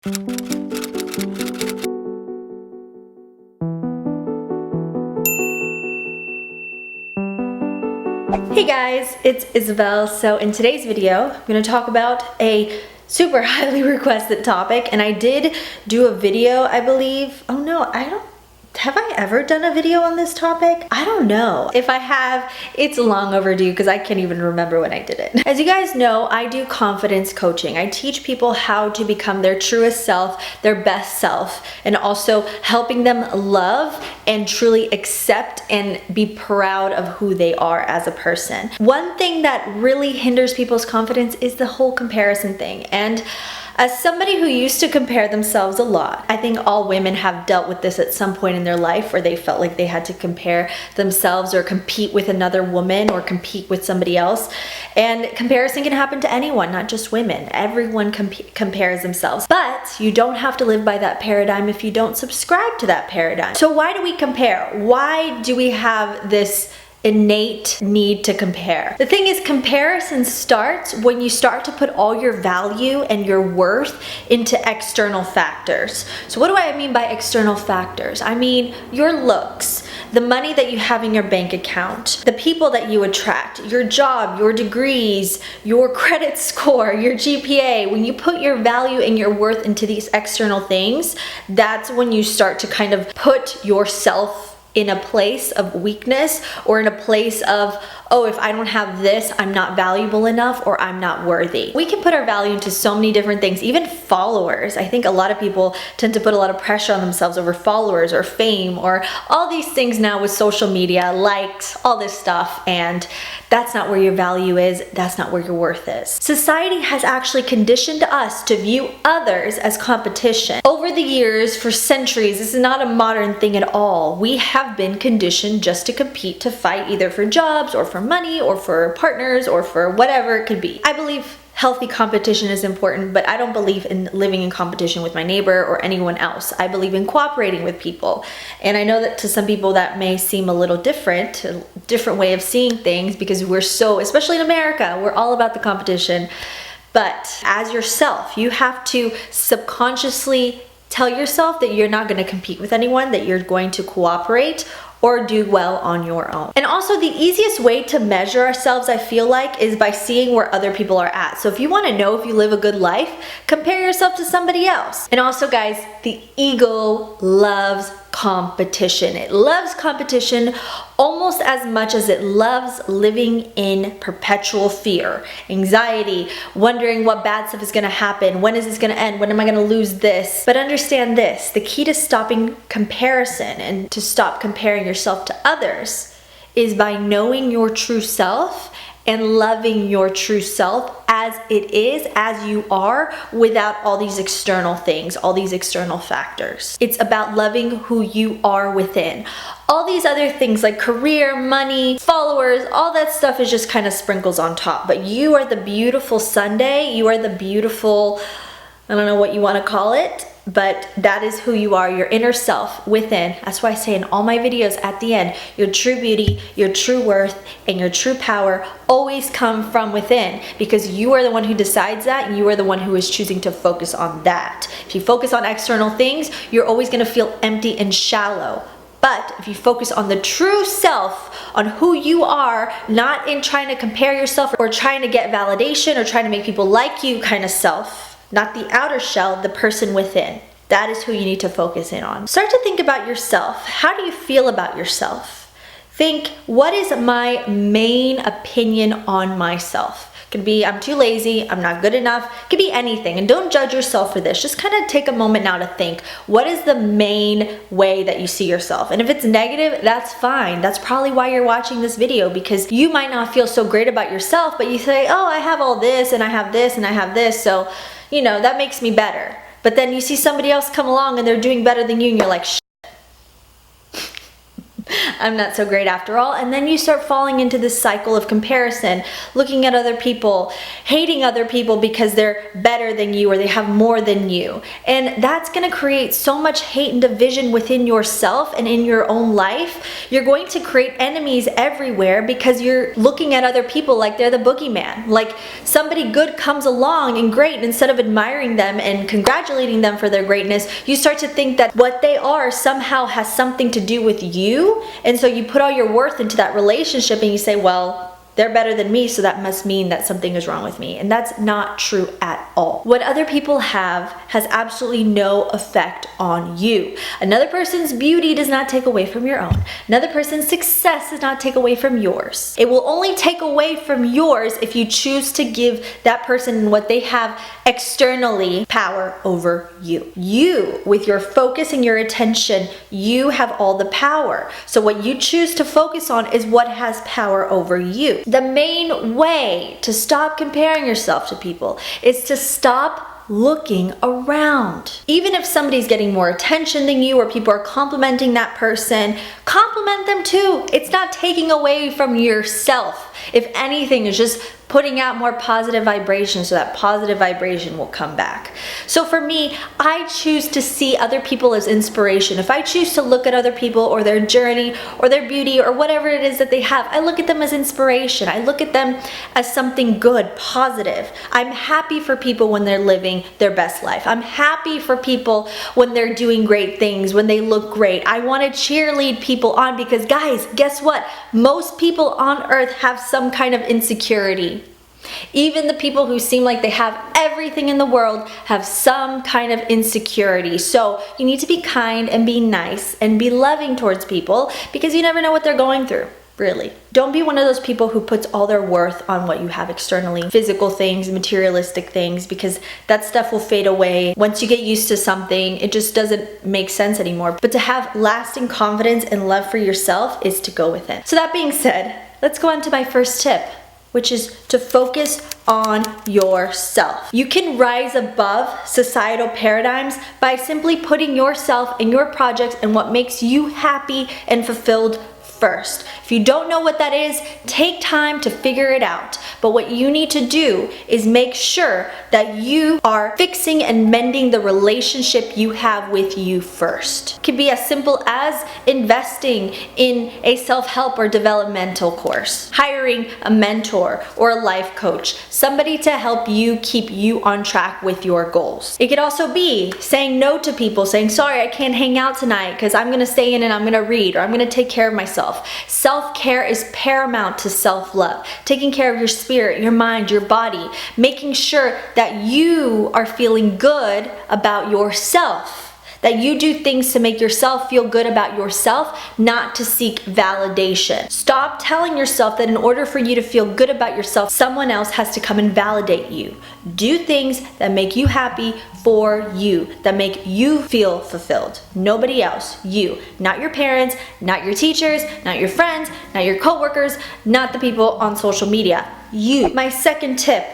Hey guys, it's Isabel. So in today's video, I'm going to talk about a super highly requested topic, and I did do a video, I believe. Oh no, have I ever done a video on this topic? I don't know. If I have, it's long overdue because I can't even remember when I did it. As you guys know, I do confidence coaching. I teach people how to become their truest self, their best self, and also helping them love and truly accept and be proud of who they are as a person. One thing that really hinders people's confidence is the whole comparison thing. And as somebody who used to compare themselves a lot, I think all women have dealt with this at some point in their life where they felt like they had to compare themselves or compete with another woman or compete with somebody else. And comparison can happen to anyone, not just women. Everyone compares themselves. But you don't have to live by that paradigm if you don't subscribe to that paradigm. So why do we compare? Why do we have this innate need to compare? The thing is, comparison starts when you start to put all your value and your worth into external factors. So what do I mean by external factors? I mean your looks, the money that you have in your bank account, the people that you attract, your job, your degrees, your credit score, your GPA. When you put your value and your worth into these external things, that's when you start to kind of put yourself in a place of weakness, or in a place of, oh, if I don't have this, I'm not valuable enough, or I'm not worthy. We can put our value into so many different things, even followers. I think a lot of people tend to put a lot of pressure on themselves over followers or fame or all these things now with social media, likes, all this stuff, and that's not where your value is, that's not where your worth is. Society has actually conditioned us to view others as competition. Over the years, for centuries, this is not a modern thing at all. We have been conditioned just to compete, to fight, either for jobs or for money or for partners or for whatever it could be. I believe healthy competition is important, but I don't believe in living in competition with my neighbor or anyone else. I believe in cooperating with people. And I know that to some people that may seem a little different, a different way of seeing things, because we're so, especially in America, we're all about the competition. But as yourself, you have to subconsciously tell yourself that you're not going to compete with anyone, that you're going to cooperate or do well on your own. And also, the easiest way to measure ourselves, I feel like, is by seeing where other people are at. So if you want to know if you live a good life, compare yourself to somebody else. And also, guys, the ego loves competition. It loves competition almost as much as it loves living in perpetual fear, anxiety, wondering what bad stuff is going to happen, when is this going to end, when am I going to lose this. But understand this, the key to stopping comparison and to stop comparing yourself to others is by knowing your true self and loving your true self as it is, as you are, without all these external things, all these external factors. It's about loving who you are within. All these other things like career, money, followers, all that stuff is just kind of sprinkles on top. But you are the beautiful Sunday. You are the beautiful, I don't know what you want to call it, but that is who you are, your inner self within. That's why I say in all my videos at the end, your true beauty, your true worth, and your true power always come from within, because you are the one who decides that, and you are the one who is choosing to focus on that. If you focus on external things, you're always going to feel empty and shallow. But if you focus on the true self, on who you are, not in trying to compare yourself or trying to get validation or trying to make people like you kind of self, not the outer shell, the person within. That is who you need to focus in on. Start to think about yourself. How do you feel about yourself? Think, what is my main opinion on myself? Could be, I'm too lazy, I'm not good enough. Could be anything. And don't judge yourself for this. Just kind of take a moment now to think, what is the main way that you see yourself? And if it's negative, that's fine. That's probably why you're watching this video, because you might not feel so great about yourself, but you say, oh, I have all this, and I have this, and I have this, so, you know, that makes me better. But then you see somebody else come along and they're doing better than you, and you're like, shit. I'm not so great after all. And then you start falling into this cycle of comparison, looking at other people, hating other people because they're better than you or they have more than you. And that's going to create so much hate and division within yourself and in your own life. You're going to create enemies everywhere because you're looking at other people like they're the boogeyman. Like somebody good comes along and great, and instead of admiring them and congratulating them for their greatness, you start to think that what they are somehow has something to do with you. And so you put all your worth into that relationship and you say, well, they're better than me, so that must mean that something is wrong with me. And that's not true at all. What other people have has absolutely no effect on you. Another person's beauty does not take away from your own. Another person's success does not take away from yours. It will only take away from yours if you choose to give that person what they have externally power over you. You, with your focus and your attention, you have all the power. So what you choose to focus on is what has power over you. The main way to stop comparing yourself to people is to stop looking around. Even if somebody's getting more attention than you or people are complimenting that person, compliment them too. It's not taking away from yourself. If anything, it's just putting out more positive vibration so that positive vibration will come back. So for me, I choose to see other people as inspiration. If I choose to look at other people or their journey or their beauty or whatever it is that they have, I look at them as inspiration. I look at them as something good, positive. I'm happy for people when they're living their best life. I'm happy for people when they're doing great things, when they look great. I want to cheerlead people on because guys, guess what? Most people on earth have some kind of insecurity. Even the people who seem like they have everything in the world have some kind of insecurity. So you need to be kind and be nice and be loving towards people because you never know what they're going through. Really. Don't be one of those people who puts all their worth on what you have externally, physical things, materialistic things, because that stuff will fade away. Once you get used to something, it just doesn't make sense anymore. But to have lasting confidence and love for yourself is to go with it. So that being said, let's go on to my first tip, which is to focus on yourself. You can rise above societal paradigms by simply putting yourself and your projects and what makes you happy and fulfilled first. If you don't know what that is, take time to figure it out. But what you need to do is make sure that you are fixing and mending the relationship you have with you first. It can be as simple as investing in a self-help or developmental course, hiring a mentor or a life coach, somebody to help you keep you on track with your goals. It could also be saying no to people, saying, sorry, I can't hang out tonight because I'm gonna stay in and I'm gonna read, or I'm gonna take care of myself. Self-care is paramount to self-love. Taking care of your spirit, your mind, your body, making sure that you are feeling good about yourself. That you do things to make yourself feel good about yourself, not to seek validation. Stop telling yourself that in order for you to feel good about yourself, someone else has to come and validate you. Do things that make you happy for you, that make you feel fulfilled. Nobody else, you. Not your parents, not your teachers, not your friends, not your coworkers, not the people on social media. You. My second tip,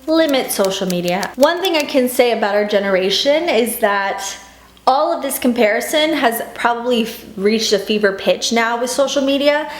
limit social media. One thing I can say about our generation is that all of this comparison has probably reached a fever pitch now with social media,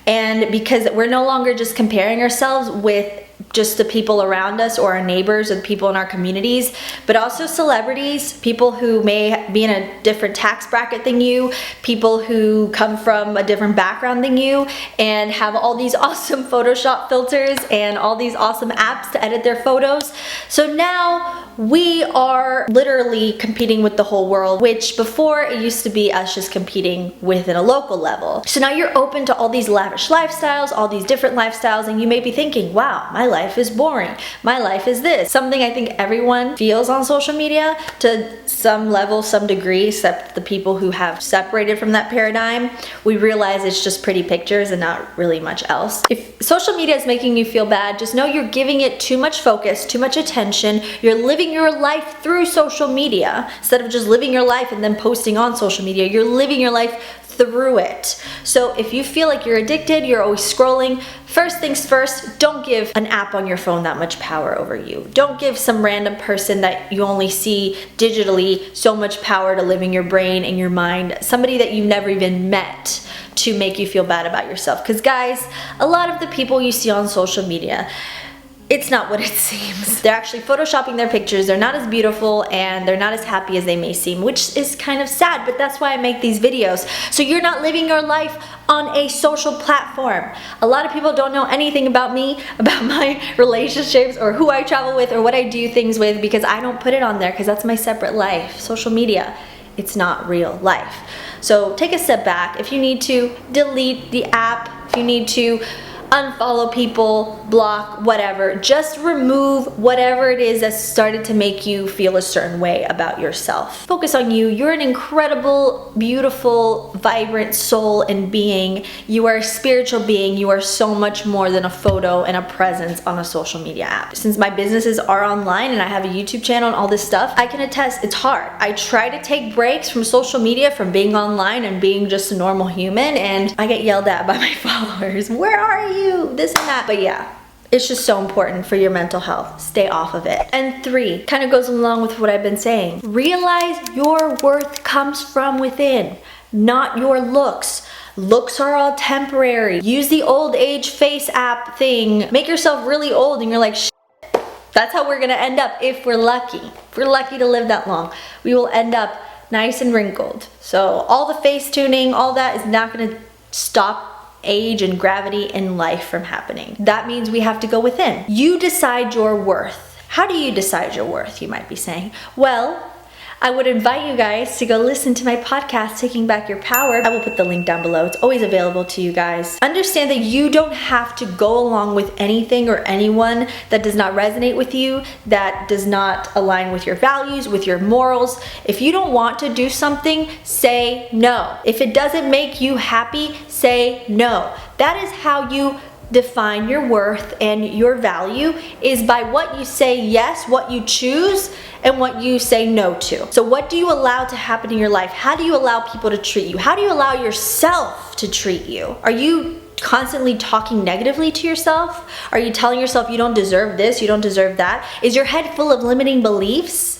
and because we're no longer just comparing ourselves with just the people around us or our neighbors or the people in our communities, but also celebrities, people who may be in a different tax bracket than you, people who come from a different background than you and have all these awesome Photoshop filters and all these awesome apps to edit their photos. So now we are literally competing with the whole world, which before it used to be us just competing within a local level. So now you're open to all these lavish lifestyles, all these different lifestyles, and you may be thinking, wow, my life is boring. My life is this. Something I think everyone feels on social media to some level, some degree, except the people who have separated from that paradigm. We realize it's just pretty pictures and not really much else. If social media is making you feel bad, just know you're giving it too much focus, too much attention. You're living your life through social media instead of just living your life and then posting on social media. You're living your life through it. So if you feel like you're addicted, you're always scrolling, first things first, don't give an app on your phone that much power over you. Don't give some random person that you only see digitally so much power to live in your brain and your mind, somebody that you've never even met, to make you feel bad about yourself. Because guys, a lot of the people you see on social media, it's not what it seems. They're actually photoshopping their pictures. They're not as beautiful and they're not as happy as they may seem, which is kind of sad, but that's why I make these videos. So you're not living your life on a social platform. A lot of people don't know anything about me, about my relationships, or who I travel with, or what I do things with, because I don't put it on there, because that's my separate life. Social media, it's not real life. So take a step back. If you need to, delete the app. If you need to, unfollow people, block, whatever. Just remove whatever it is that started to make you feel a certain way about yourself. Focus on you. You're an incredible, beautiful, vibrant soul and being. You are a spiritual being. You are so much more than a photo and a presence on a social media app. Since my businesses are online and I have a YouTube channel and all this stuff, I can attest it's hard. I try to take breaks from social media, from being online and being just a normal human, and I get yelled at by my followers. Where are you? This and that. But yeah, it's just so important for your mental health. Stay off of it. And 3, kind of goes along with what I've been saying. Realize your worth comes from within, not your looks. Looks are all temporary. Use the old age face app thing. Make yourself really old and you're like, shit. That's how we're gonna end up if we're lucky. If we're lucky to live that long, we will end up nice and wrinkled. So all the face tuning, all that is not gonna stop age and gravity in life from happening. That means we have to go within. You decide your worth. How do you decide your worth, you might be saying? Well, I would invite you guys to go listen to my podcast, Taking Back Your Power. I will put the link down below. It's always available to you guys. Understand that you don't have to go along with anything or anyone that does not resonate with you, that does not align with your values, with your morals. If you don't want to do something, say no. If it doesn't make you happy, say no. That is how you define your worth and your value, is by what you say yes, what you choose, and what you say no to. So what do you allow to happen in your life? How do you allow people to treat you? How do you allow yourself to treat you? Are you constantly talking negatively to yourself? Are you telling yourself you don't deserve this, you don't deserve that? Is your head full of limiting beliefs?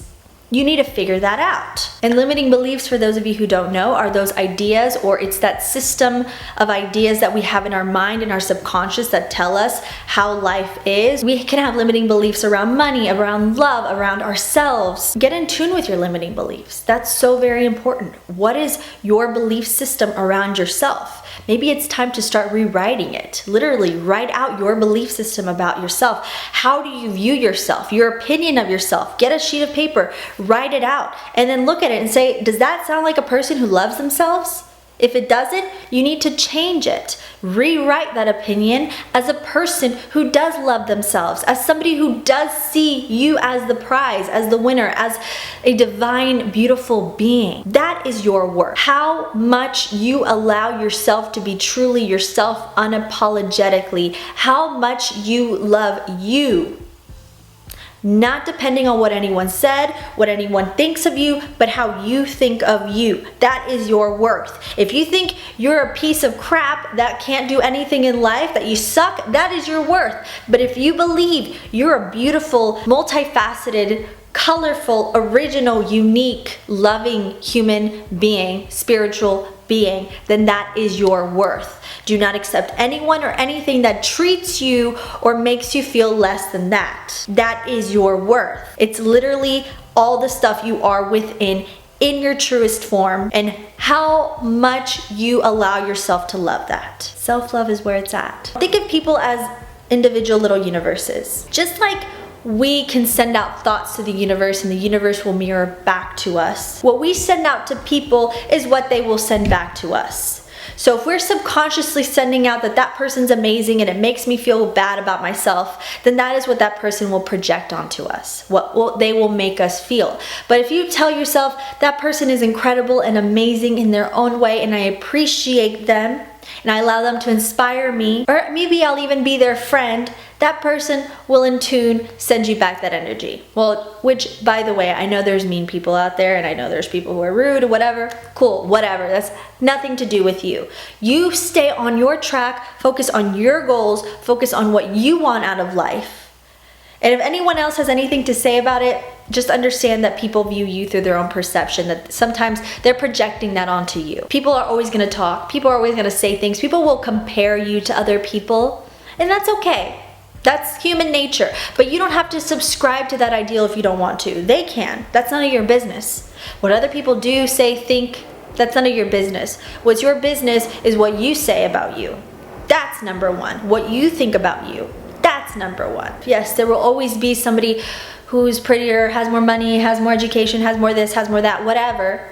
You need to figure that out. And limiting beliefs, for those of you who don't know, are those ideas, or it's that system of ideas that we have in our mind and our subconscious that tell us how life is. We can have limiting beliefs around money, around love, around ourselves. Get in tune with your limiting beliefs. That's so very important. What is your belief system around yourself? Maybe it's time to start rewriting it. Literally, write out your belief system about yourself. How do you view yourself? Your opinion of yourself. Get a sheet of paper, write it out, and then look at it and say, does that sound like a person who loves themselves? If it doesn't, you need to change it. Rewrite that opinion as a person who does love themselves, as somebody who does see you as the prize, as the winner, as a divine, beautiful being. That is your worth. How much you allow yourself to be truly yourself unapologetically. How much you love you. Not depending on what anyone said, what anyone thinks of you, but how you think of you. That is your worth. If you think you're a piece of crap that can't do anything in life, that you suck, that is your worth. But if you believe you're a beautiful, multifaceted, colorful, original, unique, loving human being, spiritual being, then that is your worth. Do not accept anyone or anything that treats you or makes you feel less than that. That is your worth. It's literally all the stuff you are within in your truest form, and how much you allow yourself to love that. Self-love is where it's at. Think of people as individual little universes. Just like we can send out thoughts to the universe and the universe will mirror back to us, what we send out to people is what they will send back to us. So if we're subconsciously sending out that that person's amazing and it makes me feel bad about myself, then that is what that person will project onto us, what they will make us feel. But if you tell yourself that person is incredible and amazing in their own way and I appreciate them, and I allow them to inspire me, or maybe I'll even be their friend, that person will in turn send you back that energy. Well, which, by the way, I know there's mean people out there, and I know there's people who are rude or whatever. Cool, whatever. That's nothing to do with you. You stay on your track, focus on your goals, focus on what you want out of life. And if anyone else has anything to say about it, just understand that people view you through their own perception, that sometimes they're projecting that onto you. People are always gonna talk, people are always gonna say things, people will compare you to other people, and that's okay. That's human nature, but you don't have to subscribe to that ideal if you don't want to. They can. That's none of your business. What other people do, say, think, that's none of your business. What's your business is what you say about you. That's number one. What you think about you. That's number one. Yes, there will always be somebody who's prettier, has more money, has more education, has more this, has more that, whatever.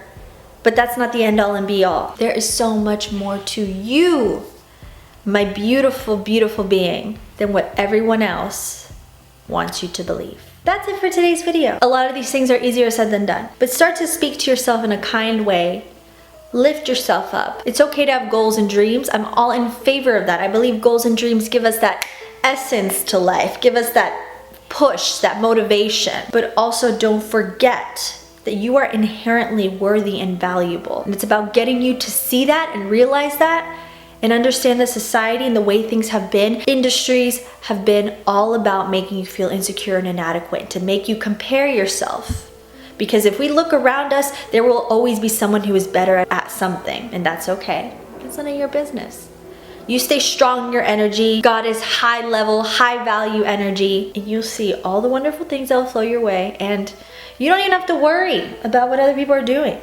But that's not the end all and be all. There is so much more to you, my beautiful, beautiful being, than what everyone else wants you to believe. That's it for today's video. A lot of these things are easier said than done, but start to speak to yourself in a kind way. Lift yourself up. It's okay to have goals and dreams. I'm all in favor of that. I believe goals and dreams give us that essence to life, give us that push, that motivation. But also don't forget that you are inherently worthy and valuable. And it's about getting you to see that and realize that and understand that society and the way things have been, industries have been all about making you feel insecure and inadequate, to make you compare yourself. Because if we look around us, there will always be someone who is better at something, and that's okay. It's none of your business. You stay strong in your energy, goddess, high level, high value energy, and you'll see all the wonderful things that will flow your way, and you don't even have to worry about what other people are doing.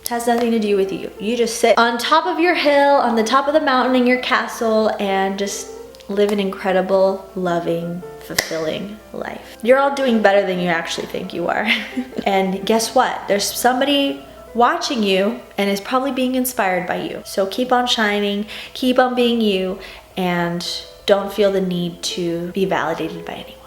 It has nothing to do with you. You just sit on top of your hill, on the top of the mountain in your castle, and just live an incredible, loving, fulfilling life. You're all doing better than you actually think you are. And guess what? There's somebody watching you and is probably being inspired by you. So keep on shining, keep on being you, and don't feel the need to be validated by anyone.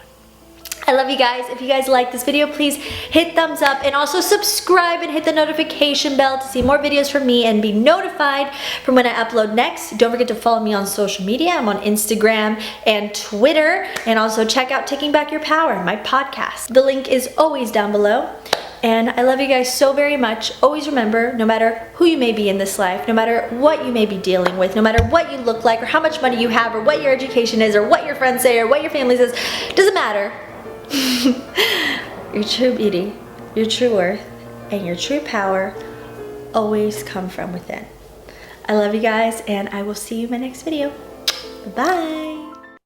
I love you guys. If you guys like this video, please hit thumbs up and also subscribe and hit the notification bell to see more videos from me and be notified from when I upload next. Don't forget to follow me on social media. I'm on Instagram and Twitter, and also check out Taking Back Your Power, my podcast. The link is always down below. And I love you guys so very much. Always remember, no matter who you may be in this life, no matter what you may be dealing with, no matter what you look like or how much money you have or what your education is or what your friends say or what your family says, doesn't matter. Your true beauty, your true worth, and your true power always come from within. I love you guys, and I will see you in my next video. Bye.